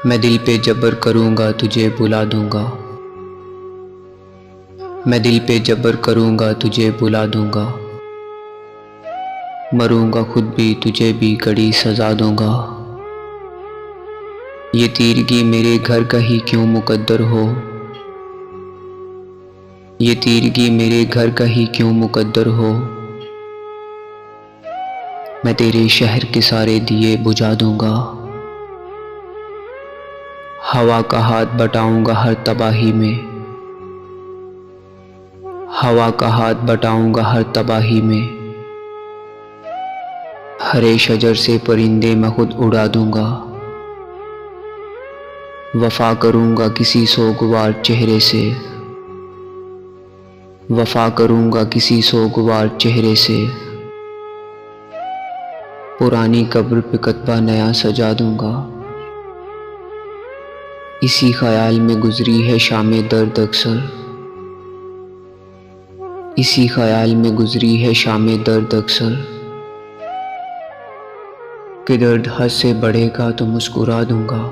मैं दिल पे जबर करूँगा तुझे बुला दूँगा। मैं दिल पे जबर करूँगा तुझे बुला दूँगा। मरूँगा खुद भी तुझे भी कड़ी सज़ा दूँगा। ये तीरगी मेरे घर का ही क्यों मुकद्दर हो। ये तीरगी मेरे घर का ही क्यों मुकद्दर हो। मैं तेरे शहर के सारे दिए बुझा दूँगा। हवा का हाथ बटाऊँगा हर तबाही में। हवा का हाथ बटाऊँगा हर तबाही में। हरे शजर से परिंदे मैं खुद उड़ा दूँगा। वफ़ा करूँगा किसी सोगवार चेहरे से। वफ़ा करूँगा किसी सोगवार चेहरे से। पुरानी कब्र पे कतबा नया सजा दूँगा। इसी ख्याल में गुजरी है शामे दर्द अक्सर। इसी ख्याल में गुजरी है शामे दर्द अक्सर। कि दर्द हद से बढ़ेगा तो मुस्कुरा दूँगा।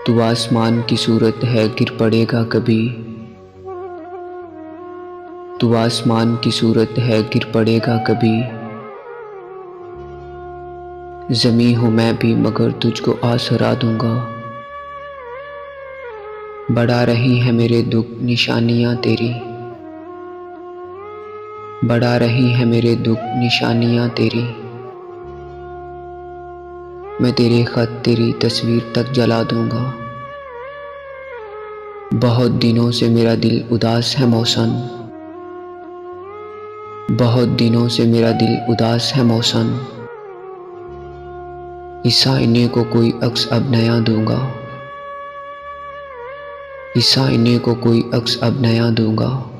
तू आसमान की सूरत है गिर पड़ेगा कभी। तू आसमान की सूरत है गिर पड़ेगा कभी। ज़मीं हूँ मैं भी मगर तुझको आसरा दूँगा। बढ़ा रही है मेरे दुख निशानियाँ तेरी। बढ़ा रही है मेरे दुख निशानियाँ तेरी। मैं तेरे ख़त तेरी तस्वीर तक जला दूँगा। बहुत दिनों से मेरा दिल उदास है मौसम। बहुत दिनों से मेरा दिल उदास है मौसम। इस आईने को कोई अक्स अब नया दूँगा। इस आईने को कोई अक्स अब नया दूँगा।